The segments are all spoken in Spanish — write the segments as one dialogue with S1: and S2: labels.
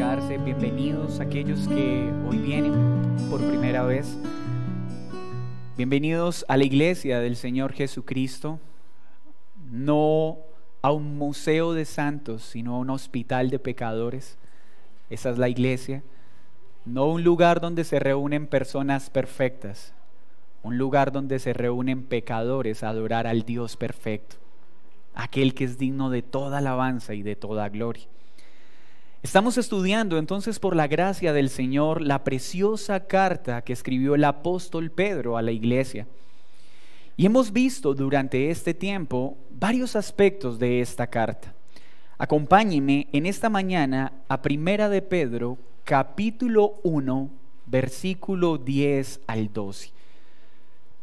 S1: acercarse, bienvenidos aquellos que hoy vienen por primera vez. Bienvenidos a la iglesia del Señor Jesucristo, no a un museo de santos, sino a un hospital de pecadores. Esa es la iglesia, no un lugar donde se reúnen personas perfectas, un lugar donde se reúnen pecadores a adorar al Dios perfecto, aquel que es digno de toda alabanza y de toda gloria. Estamos estudiando entonces por la gracia del Señor la preciosa carta que escribió el apóstol Pedro a la iglesia. Y hemos visto durante este tiempo varios aspectos de esta carta. Acompáñenme en esta mañana a Primera de Pedro, capítulo 1, versículo 10 al 12.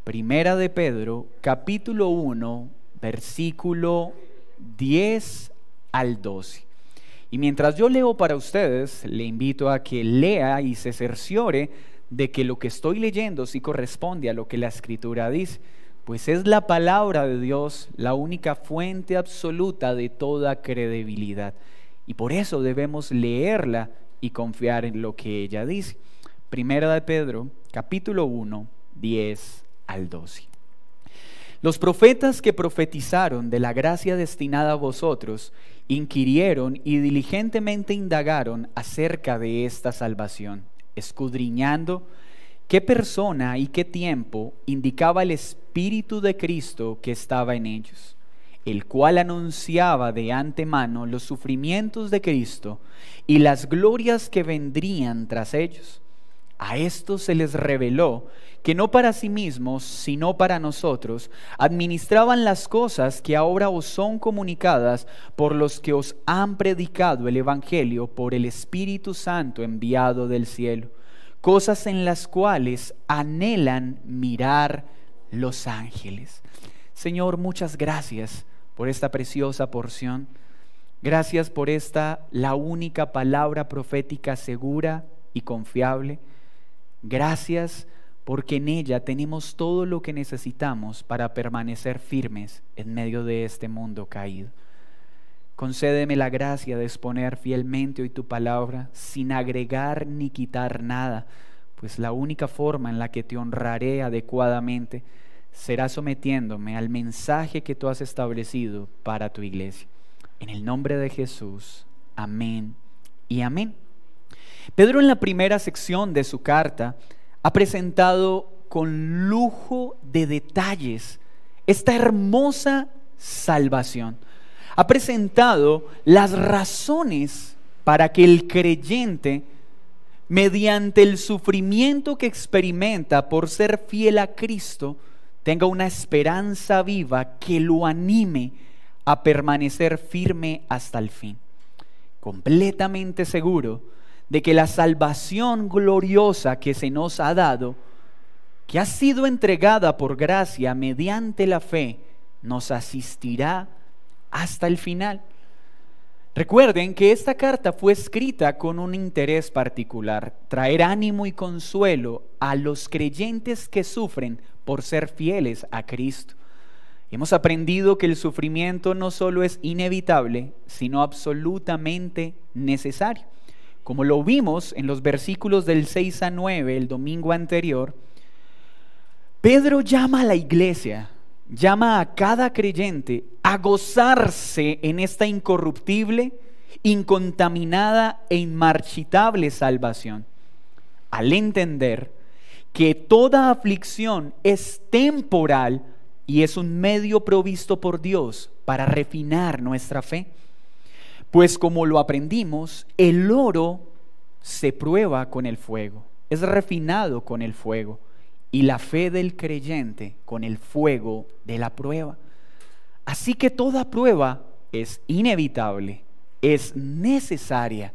S1: Primera de Pedro, capítulo 1, versículo 10 al 12. Y mientras yo leo para ustedes, le invito a que lea y se cerciore de que lo que estoy leyendo sí corresponde a lo que la Escritura dice, pues es la palabra de Dios la única fuente absoluta de toda credibilidad. Y por eso debemos leerla y confiar en lo que ella dice. Primera de Pedro, capítulo 1, 10 al 12. Los profetas que profetizaron de la gracia destinada a vosotros inquirieron y diligentemente indagaron acerca de esta salvación, escudriñando qué persona y qué tiempo indicaba el Espíritu de Cristo que estaba en ellos, el cual anunciaba de antemano los sufrimientos de Cristo y las glorias que vendrían tras ellos. A estos se les reveló que no para sí mismos, sino para nosotros, administraban las cosas que ahora os son comunicadas por los que os han predicado el Evangelio por el Espíritu Santo enviado del cielo, cosas en las cuales anhelan mirar los ángeles. Señor, muchas gracias por esta preciosa porción. Gracias por esta, la única palabra profética segura y confiable. Gracias porque en ella tenemos todo lo que necesitamos para permanecer firmes en medio de este mundo caído. Concédeme la gracia de exponer fielmente hoy tu palabra sin agregar ni quitar nada, pues la única forma en la que te honraré adecuadamente será sometiéndome al mensaje que tú has establecido para tu iglesia. En el nombre de Jesús, amén y amén. Pedro en la primera sección de su carta ha presentado con lujo de detalles esta hermosa salvación. Ha presentado las razones para que el creyente, mediante el sufrimiento que experimenta por ser fiel a Cristo, tenga una esperanza viva que lo anime a permanecer firme hasta el fin. Completamente seguro de que la salvación gloriosa que se nos ha dado, que ha sido entregada por gracia mediante la fe, nos asistirá hasta el final. Recuerden que esta carta fue escrita con un interés particular: traer ánimo y consuelo a los creyentes que sufren por ser fieles a Cristo. Hemos aprendido que el sufrimiento no solo es inevitable, sino absolutamente necesario. Como lo vimos en los versículos del 6 a 9 el domingo anterior, Pedro llama a la iglesia, llama a cada creyente a gozarse en esta incorruptible, incontaminada e inmarchitable salvación, al entender que toda aflicción es temporal y es un medio provisto por Dios para refinar nuestra fe. Pues como lo aprendimos, el oro se prueba con el fuego, es refinado con el fuego, y la fe del creyente con el fuego de la prueba. Así que toda prueba es inevitable, es necesaria,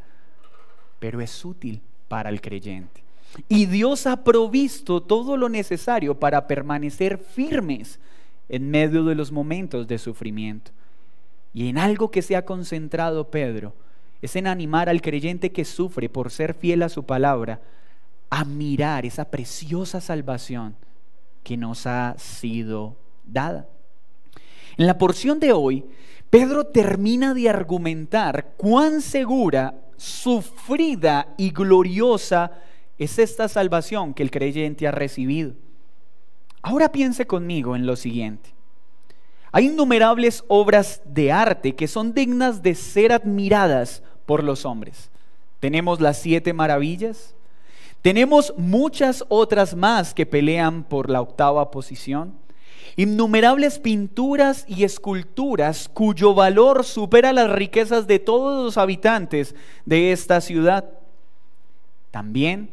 S1: pero es útil para el creyente. Y Dios ha provisto todo lo necesario para permanecer firmes en medio de los momentos de sufrimiento. Y en algo que se ha concentrado Pedro es en animar al creyente que sufre por ser fiel a su palabra a mirar esa preciosa salvación que nos ha sido dada. En la porción de hoy, Pedro termina de argumentar cuán segura sufrida y gloriosa es esta salvación que el creyente ha recibido. Ahora piense conmigo en lo siguiente. Hay innumerables obras de arte que son dignas de ser admiradas por los hombres. Tenemos las 7 maravillas. Tenemos muchas otras más que pelean por la 8ª posición. Innumerables pinturas y esculturas cuyo valor supera las riquezas de todos los habitantes de esta ciudad. También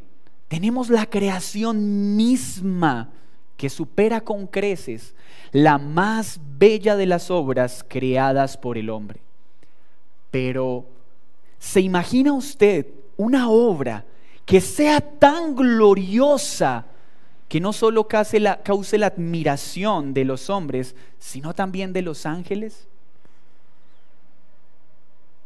S1: tenemos la creación misma que supera con creces la más bella de las obras creadas por el hombre. Pero, ¿se imagina usted una obra que sea tan gloriosa que no solo cause la admiración de los hombres, sino también de los ángeles?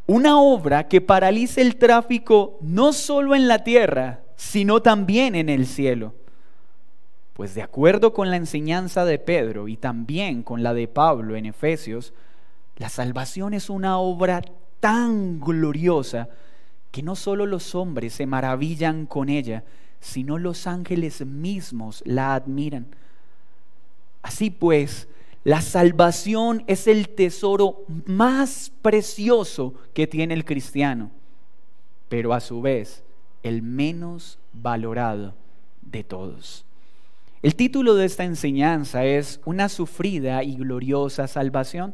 S1: Una obra que paralice el tráfico no solo en la tierra, sino también en el cielo. Pues de acuerdo con la enseñanza de Pedro y también con la de Pablo en Efesios, la salvación es una obra tan gloriosa que no solo los hombres se maravillan con ella, sino los ángeles mismos la admiran. Así pues, la salvación es el tesoro más precioso que tiene el cristiano, pero a su vez el menos valorado de todos. El título de esta enseñanza es Una sufrida y gloriosa salvación.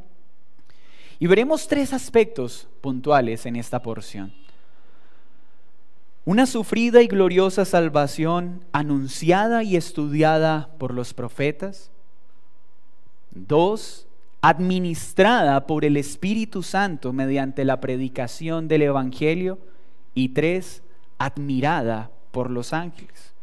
S1: Y veremos 3 aspectos puntuales en esta porción. Una sufrida y gloriosa salvación anunciada y estudiada por los profetas. 2, administrada por el Espíritu Santo mediante la predicación del Evangelio. Y 3, admirada por los ángeles.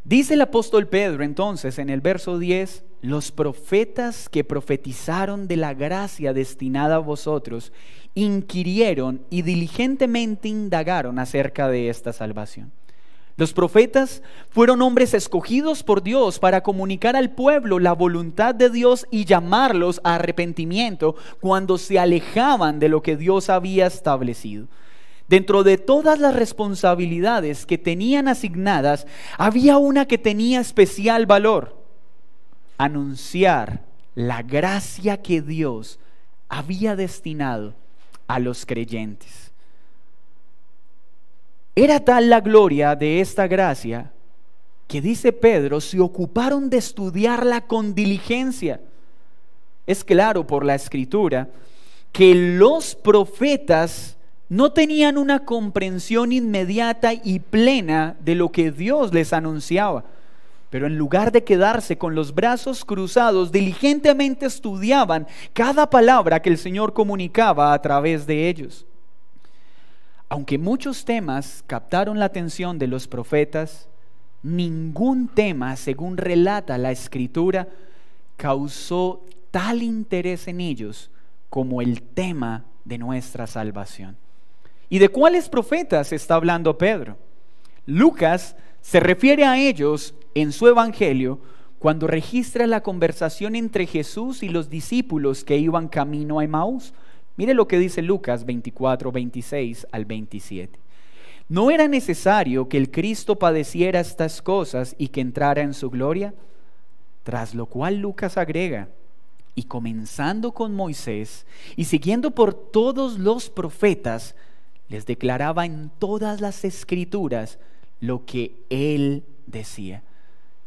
S1: Dice el apóstol Pedro entonces en el verso 10, los profetas que profetizaron de la gracia destinada a vosotros inquirieron y diligentemente indagaron acerca de esta salvación. Los profetas fueron hombres escogidos por Dios para comunicar al pueblo la voluntad de Dios y llamarlos a arrepentimiento cuando se alejaban de lo que Dios había establecido. Dentro de todas las responsabilidades que tenían asignadas, había una que tenía especial valor: anunciar la gracia que Dios había destinado a los creyentes. Era tal la gloria de esta gracia que, dice Pedro, se ocuparon de estudiarla con diligencia. Es claro por la Escritura que los profetas no tenían una comprensión inmediata y plena de lo que Dios les anunciaba, pero en lugar de quedarse con los brazos cruzados, diligentemente estudiaban cada palabra que el Señor comunicaba a través de ellos. Aunque muchos temas captaron la atención de los profetas, ningún tema, según relata la Escritura, causó tal interés en ellos como el tema de nuestra salvación. ¿Y de cuáles profetas está hablando Pedro? Lucas se refiere a ellos en su evangelio cuando registra la conversación entre Jesús y los discípulos que iban camino a Emaús. Mire lo que dice Lucas 24, 26 al 27. ¿No era necesario que el Cristo padeciera estas cosas y que entrara en su gloria? Tras lo cual Lucas agrega: y comenzando con Moisés y siguiendo por todos los profetas, les declaraba en todas las Escrituras lo que él decía.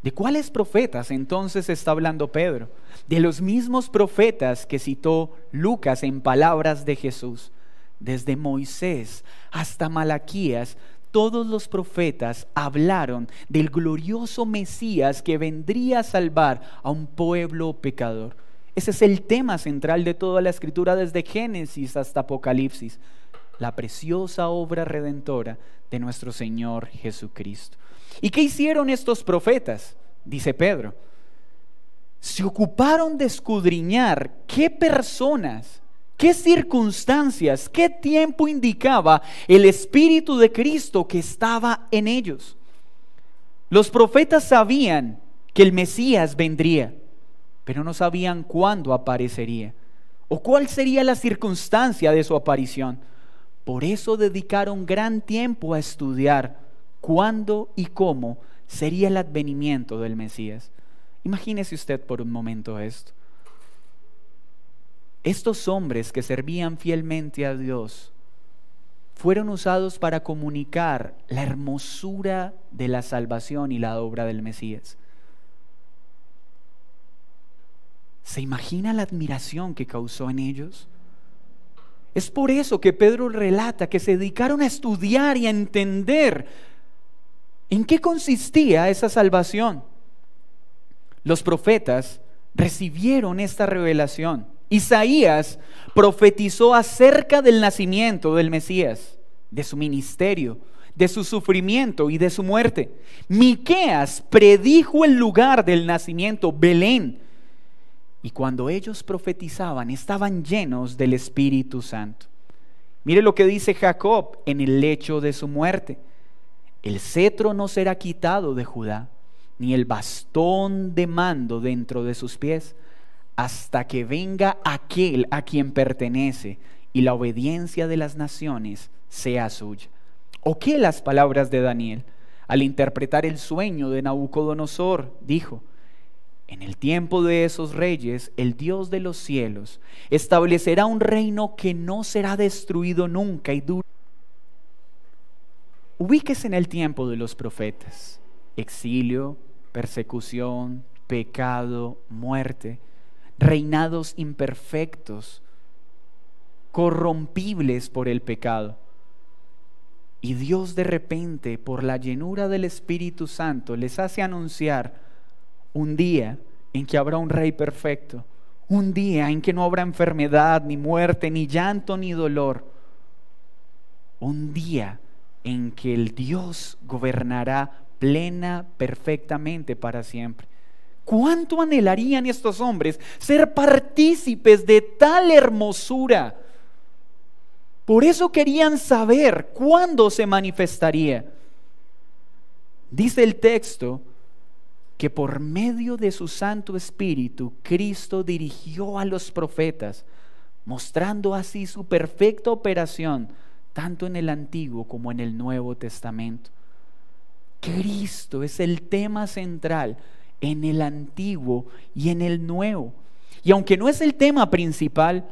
S1: ¿De cuáles profetas entonces está hablando Pedro? De los mismos profetas que citó Lucas en palabras de Jesús. Desde Moisés hasta Malaquías, todos los profetas hablaron del glorioso Mesías que vendría a salvar a un pueblo pecador. Ese es el tema central de toda la Escritura, desde Génesis hasta Apocalipsis: la preciosa obra redentora de nuestro Señor Jesucristo. ¿Y qué hicieron estos profetas? Dice Pedro, se ocuparon de escudriñar qué personas, qué circunstancias, qué tiempo indicaba el Espíritu de Cristo que estaba en ellos. Los profetas sabían que el Mesías vendría, pero no sabían cuándo aparecería o cuál sería la circunstancia de su aparición. Por eso dedicaron gran tiempo a estudiar cuándo y cómo sería el advenimiento del Mesías. Imagínese usted por un momento esto. Estos hombres que servían fielmente a Dios fueron usados para comunicar la hermosura de la salvación y la obra del Mesías. ¿Se imagina la admiración que causó en ellos? Es por eso que Pedro relata que se dedicaron a estudiar y a entender en qué consistía esa salvación. Los profetas recibieron esta revelación. Isaías profetizó acerca del nacimiento del Mesías, de su ministerio, de su sufrimiento y de su muerte. Miqueas predijo el lugar del nacimiento, Belén. Y cuando ellos profetizaban, estaban llenos del Espíritu Santo. Mire lo que dice Jacob en el lecho de su muerte. El cetro no será quitado de Judá, ni el bastón de mando dentro de sus pies, hasta que venga aquel a quien pertenece y la obediencia de las naciones sea suya. ¿O qué las palabras de Daniel? Al interpretar el sueño de Nabucodonosor, dijo: en el tiempo de esos reyes, el Dios de los cielos establecerá un reino que no será destruido nunca y dura. Ubíquese en el tiempo de los profetas. Exilio, persecución, pecado, muerte, reinados imperfectos, corrompibles por el pecado. Y Dios de repente, por la llenura del Espíritu Santo, les hace anunciar un día en que habrá un rey perfecto, un día en que no habrá enfermedad, ni muerte, ni llanto, ni dolor, un día en que el Dios gobernará plena, perfectamente para siempre. ¿Cuánto anhelarían estos hombres ser partícipes de tal hermosura? Por eso querían saber cuándo se manifestaría. Dice el texto que por medio de su Santo Espíritu, Cristo dirigió a los profetas, mostrando así su perfecta operación, tanto en el Antiguo como en el Nuevo Testamento. Cristo es el tema central en el Antiguo y en el Nuevo. Y aunque no es el tema principal,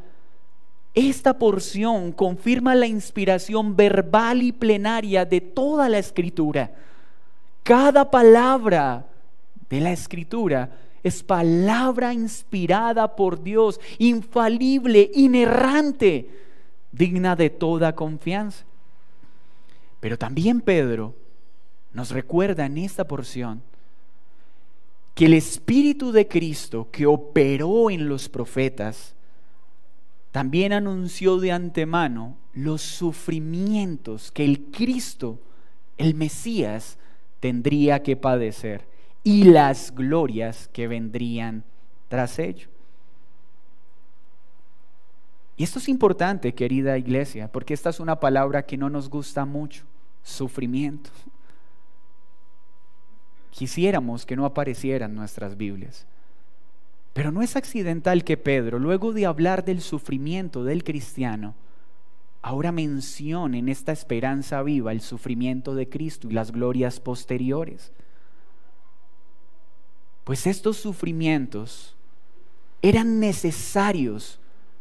S1: esta porción confirma la inspiración verbal y plenaria de toda la Escritura. Cada palabra de la Escritura es palabra inspirada por Dios, infalible, inerrante, digna de toda confianza. Pero también Pedro nos recuerda en esta porción que el Espíritu de Cristo que operó en los profetas también anunció de antemano los sufrimientos que el Cristo, el Mesías, tendría que padecer y las glorias que vendrían tras ello. Y esto es importante, querida iglesia, porque esta es una palabra que no nos gusta mucho: sufrimiento. Quisiéramos que no apareciera en nuestras Biblias. Pero no es accidental que Pedro, luego de hablar del sufrimiento del cristiano, ahora mencione en esta esperanza viva el sufrimiento de Cristo y las glorias posteriores. Pues estos sufrimientos eran necesarios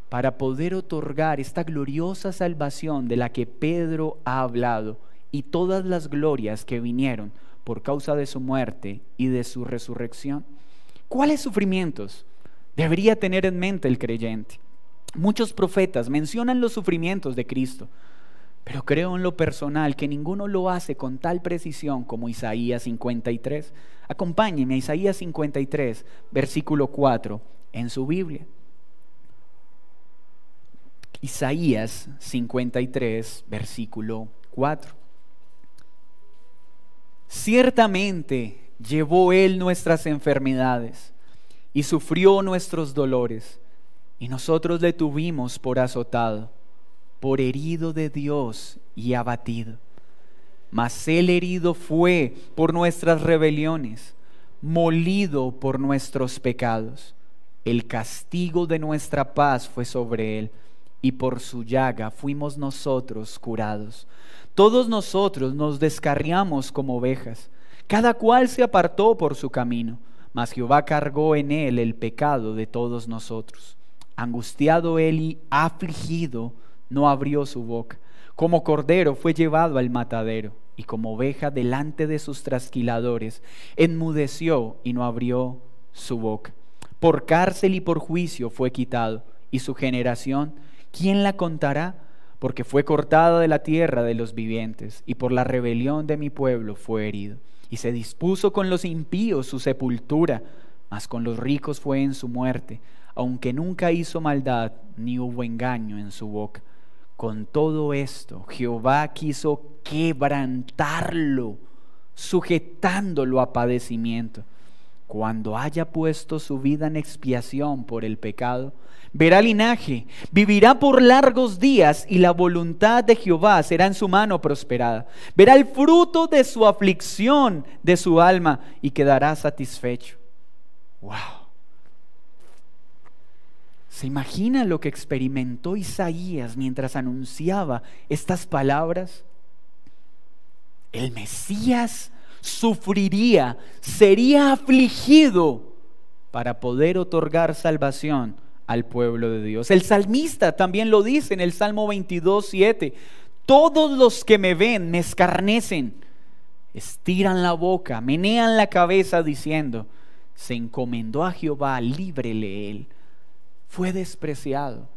S1: para poder otorgar esta gloriosa salvación de la que Pedro ha hablado y todas las glorias que vinieron por causa de su muerte y de su resurrección. ¿Cuáles sufrimientos debería tener en mente el creyente? Muchos profetas mencionan los sufrimientos de Cristo, pero creo en lo personal que ninguno lo hace con tal precisión como Isaías 53. Acompáñenme a Isaías 53, versículo 4 en su Biblia. Isaías 53, versículo 4. Ciertamente llevó Él nuestras enfermedades y sufrió nuestros dolores, y nosotros le tuvimos por azotado, por herido de Dios y abatido. Mas Él herido fue por nuestras rebeliones, molido por nuestros pecados. El castigo de nuestra paz fue sobre Él, y por su llaga fuimos nosotros curados. Todos nosotros nos descarriamos como ovejas, cada cual se apartó por su camino, mas Jehová cargó en él el pecado de todos nosotros. Angustiado él y afligido, no abrió su boca. Como cordero fue llevado al matadero, y como oveja delante de sus trasquiladores, enmudeció y no abrió su boca. Por cárcel y por juicio fue quitado, y su generación, ¿quién la contará? Porque fue cortado de la tierra de los vivientes, y por la rebelión de mi pueblo fue herido. Y se dispuso con los impíos su sepultura, mas con los ricos fue en su muerte, aunque nunca hizo maldad, ni hubo engaño en su boca. Con todo esto, Jehová quiso quebrantarlo, sujetándolo a padecimiento. Cuando haya puesto su vida en expiación por el pecado, verá linaje, vivirá por largos días, y la voluntad de Jehová será en su mano prosperada. Verá el fruto de su aflicción de su alma y quedará satisfecho. ¡Wow! ¿Se imagina lo que experimentó Isaías mientras anunciaba estas palabras? El Mesías sufriría, sería afligido para poder otorgar salvación al pueblo de Dios. El salmista también lo dice en el Salmo 22:7. Todos los que me ven me escarnecen, estiran la boca, menean la cabeza diciendo: se encomendó a Jehová, líbrele él. Fue despreciado.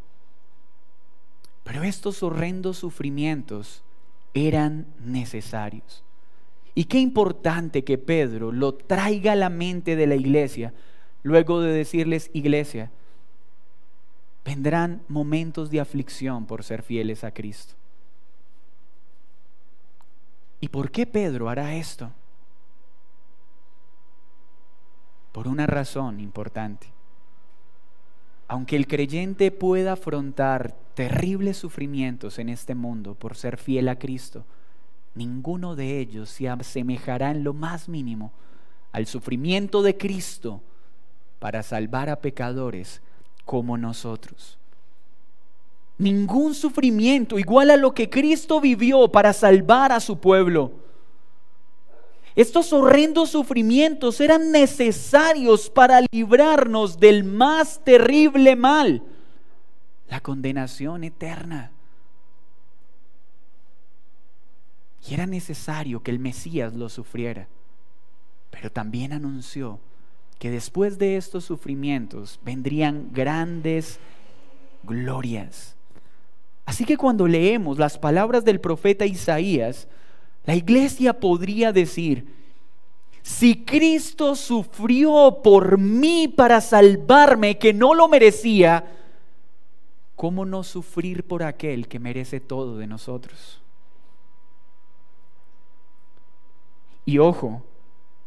S1: Pero estos horrendos sufrimientos eran necesarios. Y qué importante que Pedro lo traiga a la mente de la iglesia, luego de decirles: iglesia, vendrán momentos de aflicción por ser fieles a Cristo. ¿Y por qué Pedro hará esto? Por una razón importante. Aunque el creyente pueda afrontar terribles sufrimientos en este mundo por ser fiel a Cristo, ninguno de ellos se asemejará en lo más mínimo al sufrimiento de Cristo para salvar a pecadores como nosotros. Ningún sufrimiento igual a lo que Cristo vivió para salvar a su pueblo. Estos horrendos sufrimientos eran necesarios para librarnos del más terrible mal, la condenación eterna. Y era necesario que el Mesías lo sufriera, pero también anunció que después de estos sufrimientos vendrían grandes glorias. Así que cuando leemos las palabras del profeta Isaías, la iglesia podría decir: si Cristo sufrió por mí para salvarme, que no lo merecía, ¿cómo no sufrir por aquel que merece todo de nosotros? Y ojo,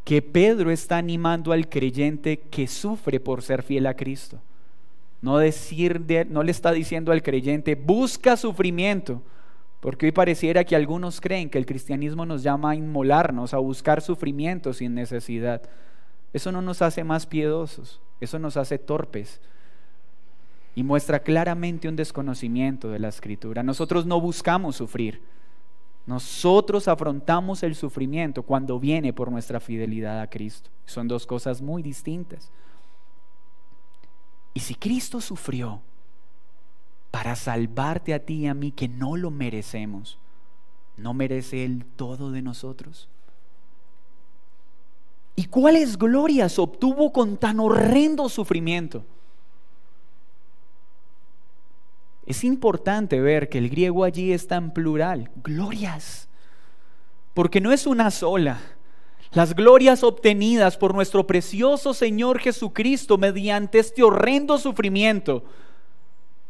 S1: que Pedro está animando al creyente que sufre por ser fiel a Cristo. No le está diciendo al creyente: busca sufrimiento. Porque hoy pareciera que algunos creen que el cristianismo nos llama a inmolarnos, a buscar sufrimiento sin necesidad. Eso no nos hace más piedosos, eso nos hace torpes y muestra claramente un desconocimiento de la Escritura. Nosotros no buscamos sufrir, nosotros afrontamos el sufrimiento cuando viene por nuestra fidelidad a Cristo. Son dos cosas muy distintas. Y si Cristo sufrió para salvarte a ti y a mí, que no lo merecemos, ¿no merece Él todo de nosotros? ¿Y cuáles glorias obtuvo con tan horrendo sufrimiento? Es importante ver que el griego allí está en plural, glorias, porque no es una sola. Las glorias obtenidas por nuestro precioso Señor Jesucristo mediante este horrendo sufrimiento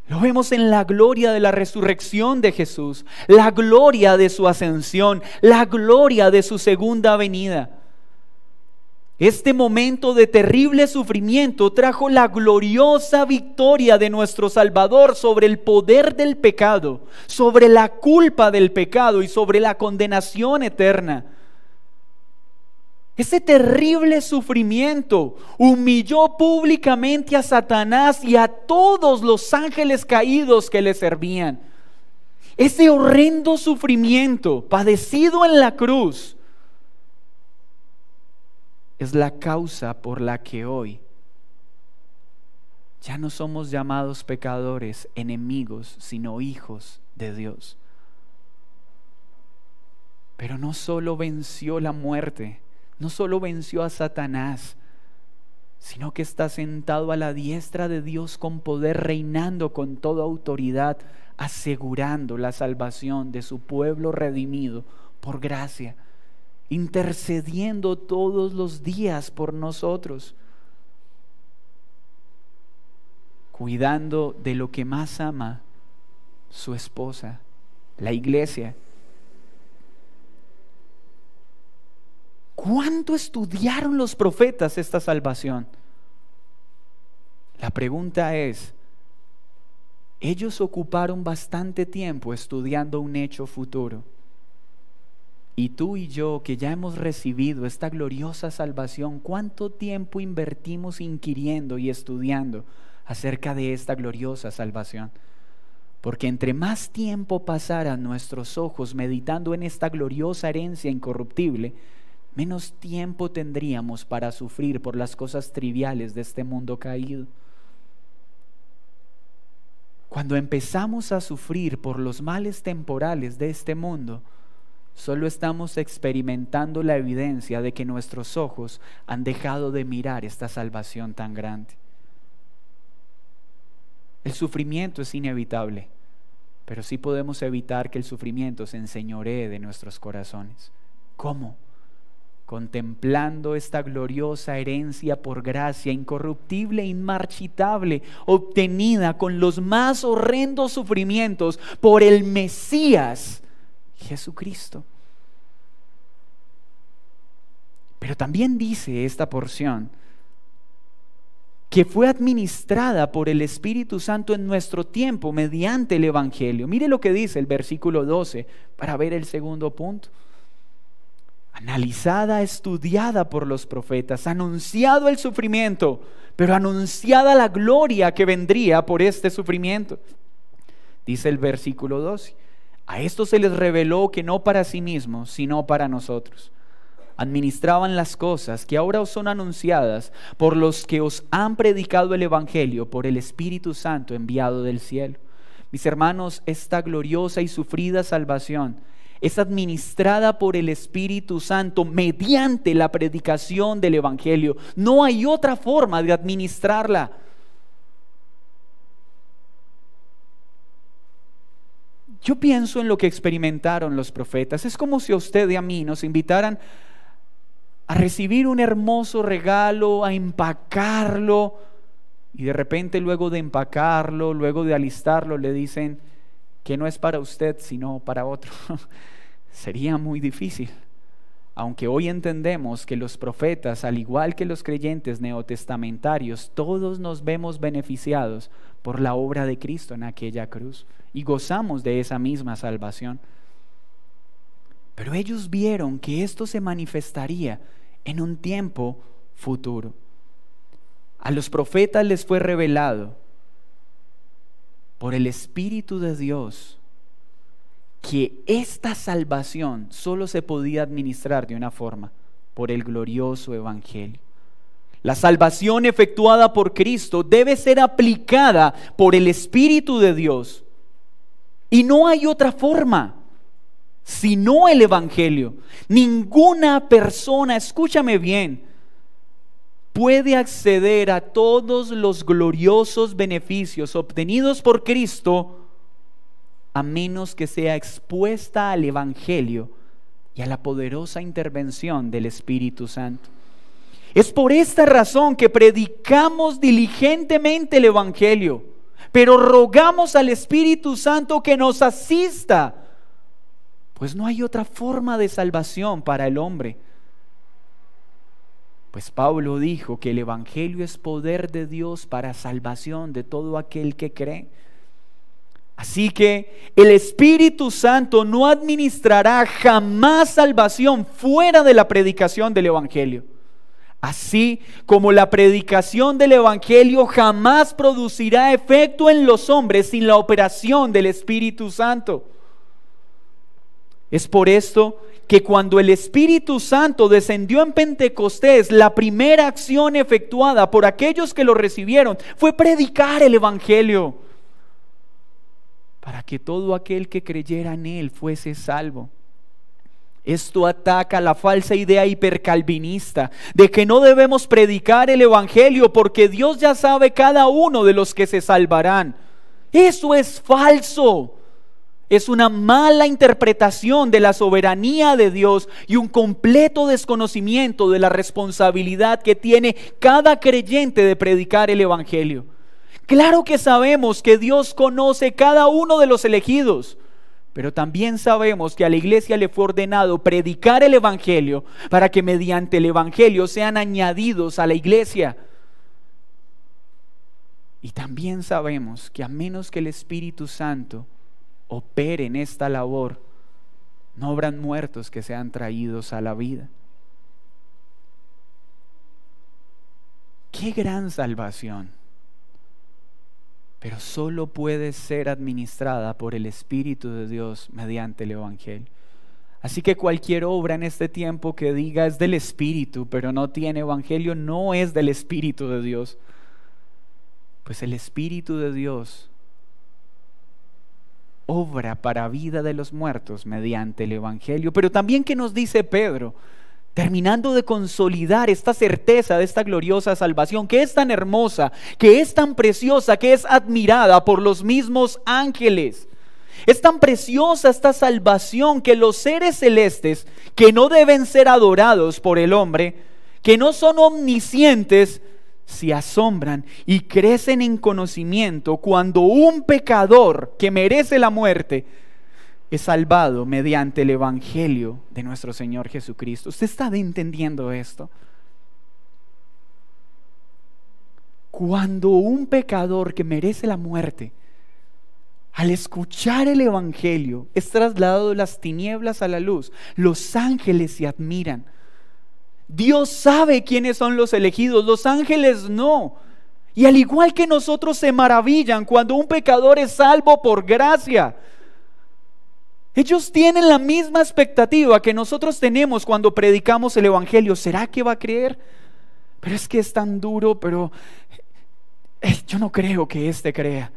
S1: lo vemos en la gloria de la resurrección de Jesús, la gloria de su ascensión, la gloria de su segunda venida. Este momento de terrible sufrimiento trajo la gloriosa victoria de nuestro Salvador sobre el poder del pecado, sobre la culpa del pecado y sobre la condenación eterna. ese terrible sufrimiento, humilló públicamente a Satanás y a todos los ángeles caídos que le servían. Ese horrendo sufrimiento padecido en la cruz es la causa por la que hoy ya no somos llamados pecadores, enemigos, sino hijos de Dios. Pero no solo venció la muerte, no solo venció a Satanás, sino que está sentado a la diestra de Dios con poder, reinando con toda autoridad, asegurando la salvación de su pueblo redimido por gracia, intercediendo todos los días por nosotros, cuidando de lo que más ama, su esposa, la iglesia. ¿Cuánto estudiaron los profetas esta salvación? La pregunta es, ellos ocuparon bastante tiempo estudiando un hecho futuro. Y tú y yo, que ya hemos recibido esta gloriosa salvación, ¿cuánto tiempo invertimos inquiriendo y estudiando acerca de esta gloriosa salvación? Porque entre más tiempo pasaran nuestros ojos meditando en esta gloriosa herencia incorruptible, menos tiempo tendríamos para sufrir por las cosas triviales de este mundo caído. Cuando empezamos a sufrir por los males temporales de este mundo, solo estamos experimentando la evidencia de que nuestros ojos han dejado de mirar esta salvación tan grande. El sufrimiento es inevitable, pero sí podemos evitar que el sufrimiento se enseñoree de nuestros corazones. ¿Cómo? Contemplando esta gloriosa herencia por gracia, incorruptible e inmarchitable, obtenida con los más horrendos sufrimientos por el Mesías, Jesucristo. Pero también dice esta porción que fue administrada por el Espíritu Santo en nuestro tiempo mediante el Evangelio. Mire lo que dice el versículo 12 para ver el segundo punto. Analizada, estudiada por los profetas, anunciado el sufrimiento, pero anunciada la gloria que vendría por este sufrimiento. Dice el versículo 12, a esto se les reveló que no para sí mismos, sino para nosotros. Administraban las cosas que ahora os son anunciadas por los que os han predicado el Evangelio por el Espíritu Santo enviado del cielo. Mis hermanos, esta gloriosa y sufrida salvación es administrada por el Espíritu Santo mediante la predicación del Evangelio. No hay otra forma de administrarla. Yo pienso en lo que experimentaron los profetas. Es como si a usted y a mí nos invitaran a recibir un hermoso regalo, a empacarlo, y de repente luego de empacarlo, luego de alistarlo, le dicen que no es para usted, sino para otro. Sería muy difícil. Aunque hoy entendemos que los profetas, al igual que los creyentes neotestamentarios, todos nos vemos beneficiados por la obra de Cristo en aquella cruz y gozamos de esa misma salvación. Pero ellos vieron que esto se manifestaría en un tiempo futuro. A los profetas les fue revelado por el Espíritu de Dios que esta salvación solo se podía administrar de una forma: por el glorioso Evangelio. La salvación efectuada por Cristo debe ser aplicada por el Espíritu de Dios, y no hay otra forma sino el Evangelio. Ninguna persona, escúchame bien, puede acceder a todos los gloriosos beneficios obtenidos por Cristo a menos que sea expuesta al Evangelio y a la poderosa intervención del Espíritu Santo. Es por esta razón que predicamos diligentemente el Evangelio, pero rogamos al Espíritu Santo que nos asista, pues no hay otra forma de salvación para el hombre. Pues Pablo dijo que el Evangelio es poder de Dios para salvación de todo aquel que cree. Así que el Espíritu Santo no administrará jamás salvación fuera de la predicación del Evangelio. Así como la predicación del Evangelio jamás producirá efecto en los hombres sin la operación del Espíritu Santo. Es por esto que cuando el Espíritu Santo descendió en Pentecostés, la primera acción efectuada por aquellos que lo recibieron fue predicar el Evangelio, para que todo aquel que creyera en él fuese salvo. Esto ataca la falsa idea hipercalvinista de que no debemos predicar el Evangelio porque Dios ya sabe cada uno de los que se salvarán. Eso es falso. Es una mala interpretación de la soberanía de Dios y un completo desconocimiento de la responsabilidad que tiene cada creyente de predicar el Evangelio. Claro que sabemos que Dios conoce cada uno de los elegidos, pero también sabemos que a la iglesia le fue ordenado predicar el Evangelio para que mediante el Evangelio sean añadidos a la iglesia. Y también sabemos que a menos que el Espíritu Santo opere en esta labor, no habrán muertos que sean traídos a la vida. ¡Qué gran salvación! Pero solo puede ser administrada por el Espíritu de Dios mediante el Evangelio. Así que cualquier obra en este tiempo que diga es del Espíritu, pero no tiene Evangelio, no es del Espíritu de Dios. Pues el Espíritu de Dios obra para vida de los muertos mediante el Evangelio. Pero también, ¿qué nos dice Pedro? Terminando de consolidar esta certeza de esta gloriosa salvación, que es tan hermosa, que es tan preciosa, que es admirada por los mismos ángeles. Es tan preciosa esta salvación que los seres celestes, que no deben ser adorados por el hombre, que no son omniscientes, se asombran y crecen en conocimiento cuando un pecador que merece la muerte es salvado mediante el Evangelio de nuestro Señor Jesucristo. ¿Usted está entendiendo esto? Cuando un pecador que merece la muerte, al escuchar el Evangelio, es trasladado de las tinieblas a la luz, los ángeles se admiran. Dios sabe quiénes son los elegidos, los ángeles no. Y al igual que nosotros se maravillan cuando un pecador es salvo por gracia. Ellos tienen la misma expectativa que nosotros tenemos cuando predicamos el Evangelio. ¿Será que va a creer? Pero es que es tan duro, pero yo no creo que éste crea.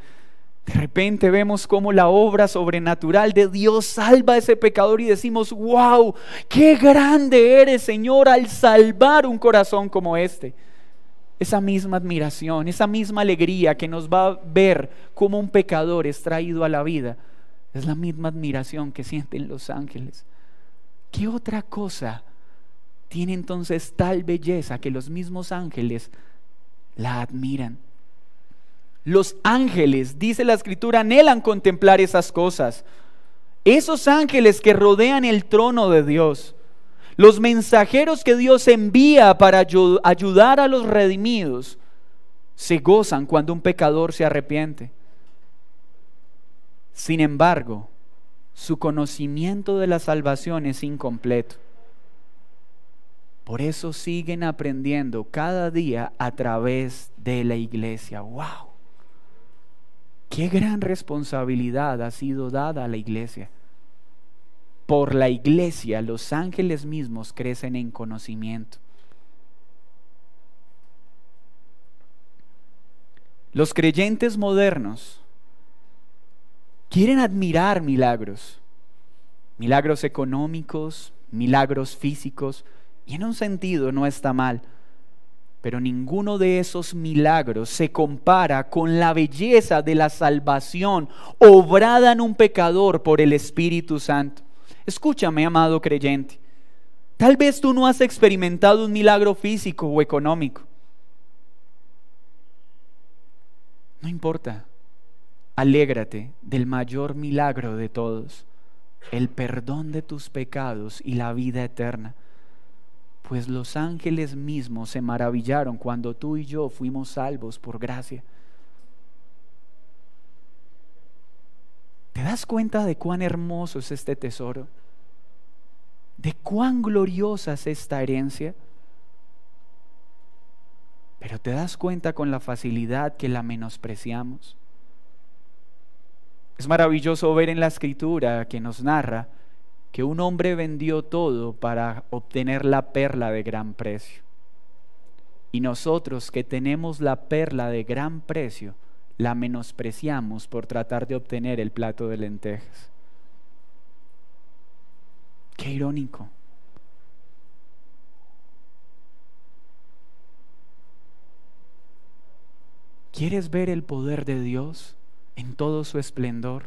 S1: De repente vemos cómo la obra sobrenatural de Dios salva a ese pecador y decimos: wow, qué grande eres, Señor, al salvar un corazón como este. Esa misma admiración, esa misma alegría que nos va a ver cómo un pecador es traído a la vida, es la misma admiración que sienten los ángeles. ¿Qué otra cosa tiene entonces tal belleza que los mismos ángeles la admiran? Los ángeles, dice la Escritura, anhelan contemplar esas cosas. Esos ángeles que rodean el trono de Dios, los mensajeros que Dios envía para ayudar a los redimidos, se gozan cuando un pecador se arrepiente. Sin embargo, su conocimiento de la salvación es incompleto. Por eso siguen aprendiendo cada día a través de la iglesia. ¡Wow! ¡Qué gran responsabilidad ha sido dada a la iglesia! Por la iglesia, los ángeles mismos crecen en conocimiento. Los creyentes modernos quieren admirar milagros, milagros económicos, milagros físicos, y en un sentido no está mal. Pero ninguno de esos milagros se compara con la belleza de la salvación obrada en un pecador por el Espíritu Santo. Escúchame, amado creyente. Tal vez tú no has experimentado un milagro físico o económico. No importa. Alégrate del mayor milagro de todos, el perdón de tus pecados y la vida eterna. Pues los ángeles mismos se maravillaron cuando tú y yo fuimos salvos por gracia. ¿Te das cuenta de cuán hermoso es este tesoro? ¿De cuán gloriosa es esta herencia? Pero te das cuenta con la facilidad que la menospreciamos. Es maravilloso ver en la Escritura que nos narra que un hombre vendió todo para obtener la perla de gran precio. Y nosotros que tenemos la perla de gran precio, la menospreciamos por tratar de obtener el plato de lentejas. Qué irónico. ¿Quieres ver el poder de Dios en todo su esplendor?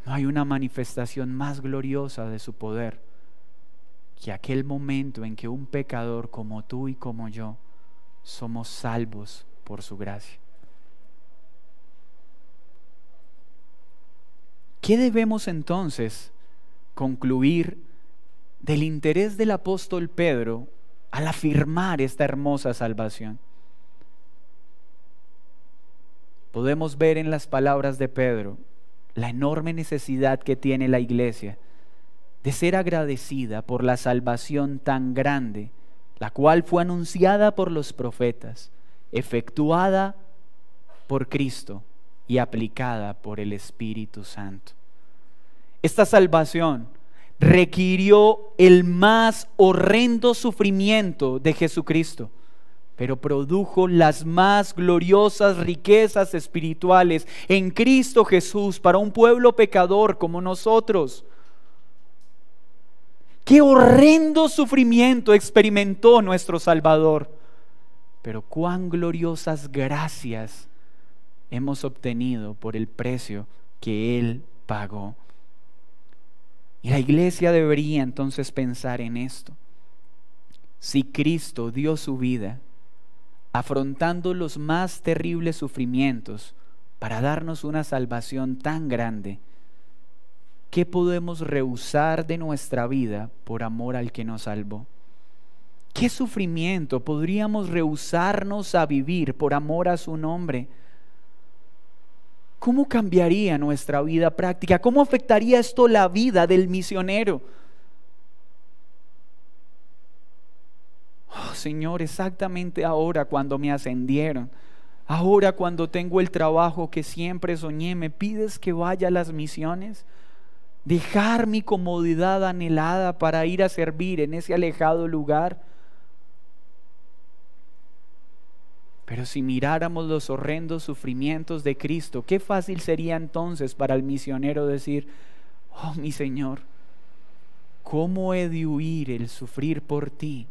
S1: No hay una manifestación más gloriosa de su poder que aquel momento en que un pecador como tú y como yo somos salvos por su gracia. ¿Qué debemos entonces concluir del interés del apóstol Pedro al afirmar esta hermosa salvación? Podemos ver en las palabras de Pedro la enorme necesidad que tiene la iglesia de ser agradecida por la salvación tan grande, la cual fue anunciada por los profetas, efectuada por Cristo y aplicada por el Espíritu Santo. Esta salvación requirió el más horrendo sufrimiento de Jesucristo, pero produjo las más gloriosas riquezas espirituales en Cristo Jesús para un pueblo pecador como nosotros. ¡Qué horrendo sufrimiento experimentó nuestro Salvador! Pero cuán gloriosas gracias hemos obtenido por el precio que Él pagó. Y la iglesia debería entonces pensar en esto. Si Cristo dio su vida afrontando los más terribles sufrimientos para darnos una salvación tan grande, ¿qué podemos rehusar de nuestra vida por amor al que nos salvó? ¿Qué sufrimiento podríamos rehusarnos a vivir por amor a su nombre? ¿Cómo cambiaría nuestra vida práctica? ¿Cómo afectaría esto la vida del misionero? Oh, Señor, exactamente ahora cuando me ascendieron, ahora cuando tengo el trabajo que siempre soñé, ¿me pides que vaya a las misiones? Dejar mi comodidad anhelada para ir a servir en ese alejado lugar. Pero si miráramos los horrendos sufrimientos de Cristo, qué fácil sería entonces para el misionero decir: oh mi Señor, ¿cómo he de huir el sufrir por ti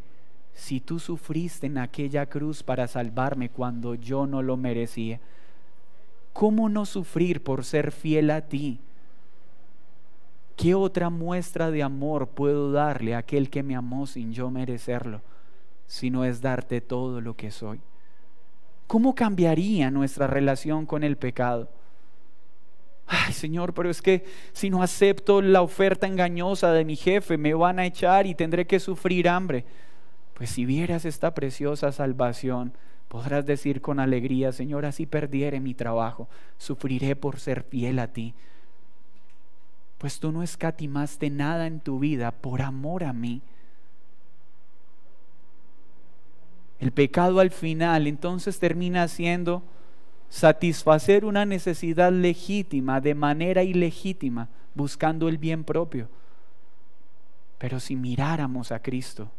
S1: si tú sufriste en aquella cruz para salvarme cuando yo no lo merecía? ¿Cómo no sufrir por ser fiel a ti? ¿Qué otra muestra de amor puedo darle a aquel que me amó sin yo merecerlo, si no es darte todo lo que soy? ¿Cómo cambiaría nuestra relación con el pecado? Ay, Señor, pero es que si no acepto la oferta engañosa de mi jefe, me van a echar y tendré que sufrir hambre. Pues si vieras esta preciosa salvación, podrás decir con alegría: Señor, así perdiere mi trabajo, sufriré por ser fiel a ti. Pues tú no escatimaste nada en tu vida por amor a mí. El pecado al final entonces termina siendo satisfacer una necesidad legítima de manera ilegítima, buscando el bien propio. Pero si miráramos a Cristo,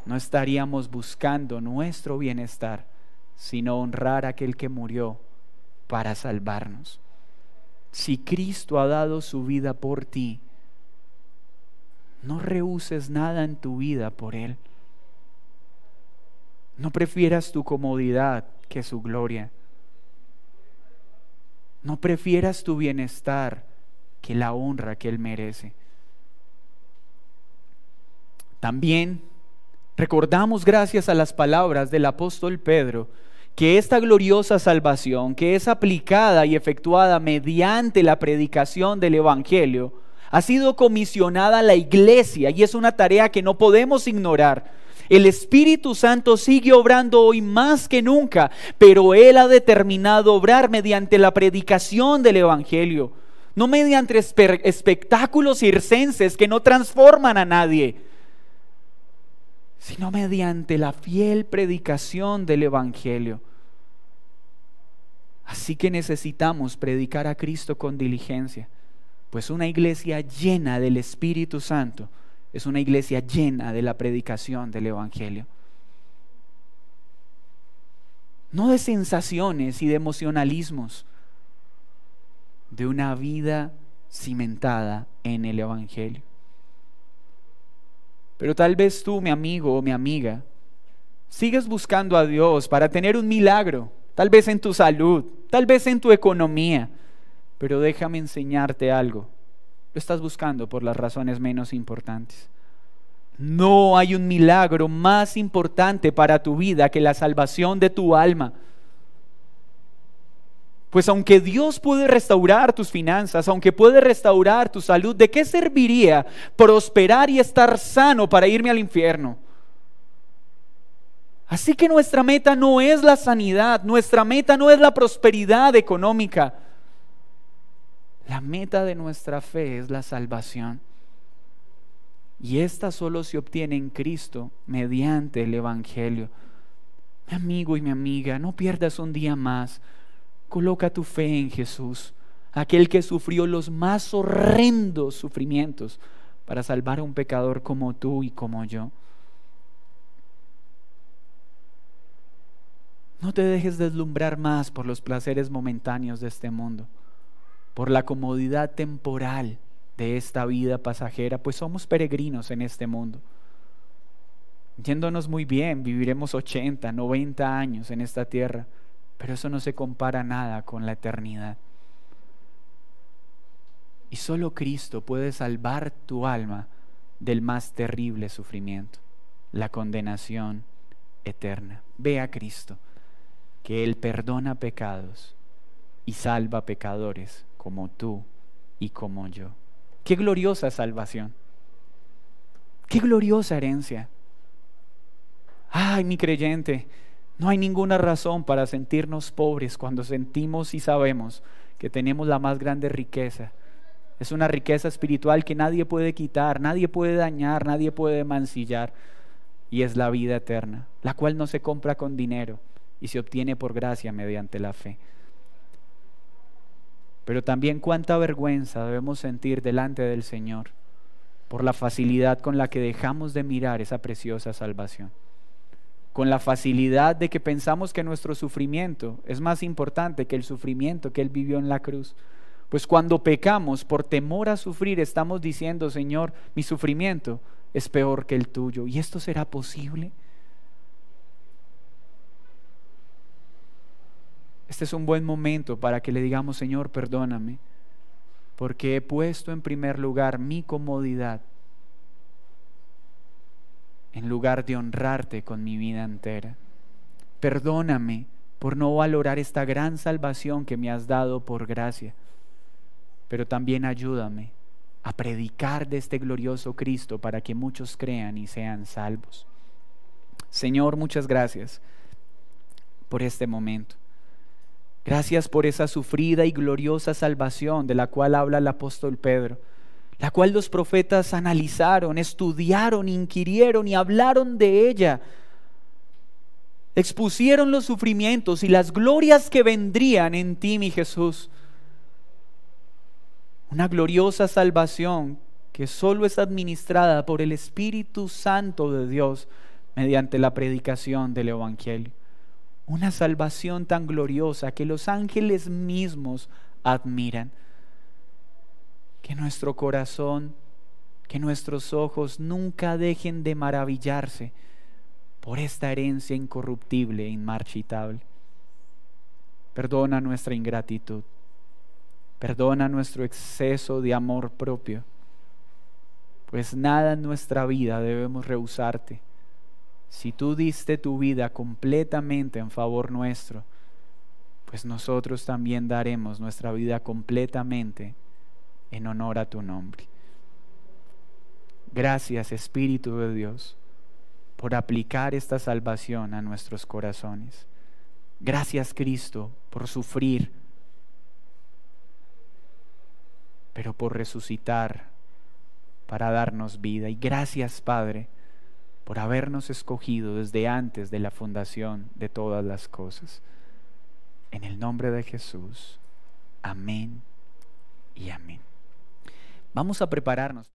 S1: no estaríamos buscando nuestro bienestar, sino honrar a aquel que murió para salvarnos. Si Cristo ha dado su vida por ti, no rehuses nada en tu vida por Él. No prefieras tu comodidad que su gloria. No prefieras tu bienestar que la honra que Él merece. También recordamos, gracias a las palabras del apóstol Pedro, que esta gloriosa salvación, que es aplicada y efectuada mediante la predicación del Evangelio, ha sido comisionada a la iglesia, y es una tarea que no podemos ignorar. El Espíritu Santo sigue obrando hoy más que nunca, pero Él ha determinado obrar mediante la predicación del Evangelio, no mediante espectáculos circenses que no transforman a nadie, sino mediante la fiel predicación del Evangelio. Así que necesitamos predicar a Cristo con diligencia, pues una iglesia llena del Espíritu Santo es una iglesia llena de la predicación del Evangelio. No de sensaciones y de emocionalismos, de una vida cimentada en el Evangelio. Pero tal vez tú, mi amigo o mi amiga, sigues buscando a Dios para tener un milagro, tal vez en tu salud, tal vez en tu economía, pero déjame enseñarte algo. Lo estás buscando por las razones menos importantes. No hay un milagro más importante para tu vida que la salvación de tu alma. Pues aunque Dios puede restaurar tus finanzas, aunque puede restaurar tu salud, ¿de qué serviría prosperar y estar sano para irme al infierno? Así que nuestra meta no es la sanidad, nuestra meta no es la prosperidad económica. La meta de nuestra fe es la salvación. Y esta solo se obtiene en Cristo mediante el Evangelio. Mi amigo y mi amiga, no pierdas un día más. Coloca tu fe en Jesús, aquel que sufrió los más horrendos sufrimientos para salvar a un pecador como tú y como yo. No te dejes deslumbrar más por los placeres momentáneos de este mundo, por la comodidad temporal de esta vida pasajera, pues somos peregrinos en este mundo. Yéndonos muy bien, viviremos 80, 90 años en esta tierra, pero eso no se compara nada con la eternidad. Y solo Cristo puede salvar tu alma del más terrible sufrimiento, la condenación eterna. Ve a Cristo, que Él perdona pecados y salva pecadores como tú y como yo. Qué gloriosa salvación, qué gloriosa herencia. Ay, mi creyente, no hay ninguna razón para sentirnos pobres cuando sentimos y sabemos que tenemos la más grande riqueza. Es una riqueza espiritual que nadie puede quitar, nadie puede dañar, nadie puede mancillar, y es la vida eterna, la cual no se compra con dinero y se obtiene por gracia mediante la fe. Pero también cuánta vergüenza debemos sentir delante del Señor por la facilidad con la que dejamos de mirar esa preciosa salvación, con la facilidad de que pensamos que nuestro sufrimiento es más importante que el sufrimiento que Él vivió en la cruz. Pues cuando pecamos por temor a sufrir, estamos diciendo: Señor, mi sufrimiento es peor que el tuyo. ¿Y esto será posible? Este es un buen momento para que le digamos: Señor, perdóname, porque he puesto en primer lugar mi comodidad en lugar de honrarte con mi vida entera. Perdóname por no valorar esta gran salvación que me has dado por gracia, pero también ayúdame a predicar de este glorioso Cristo para que muchos crean y sean salvos. Señor, muchas gracias por este momento. Gracias por esa sufrida y gloriosa salvación de la cual habla el apóstol Pedro, la cual los profetas analizaron, estudiaron, inquirieron y hablaron de ella. Expusieron los sufrimientos y las glorias que vendrían en ti, mi Jesús. Una gloriosa salvación que solo es administrada por el Espíritu Santo de Dios mediante la predicación del Evangelio. Una salvación tan gloriosa que los ángeles mismos admiran. Que nuestro corazón, que nuestros ojos nunca dejen de maravillarse por esta herencia incorruptible e inmarchitable. Perdona nuestra ingratitud. Perdona nuestro exceso de amor propio, pues nada en nuestra vida debemos rehusarte. Si tú diste tu vida completamente en favor nuestro, pues nosotros también daremos nuestra vida completamente en honor a tu nombre. Gracias, Espíritu de Dios, por aplicar esta salvación a nuestros corazones. Gracias, Cristo, por sufrir, pero por resucitar para darnos vida. Y gracias, Padre, por habernos escogido desde antes de la fundación de todas las cosas. En el nombre de Jesús. Amén y amén. Vamos a prepararnos.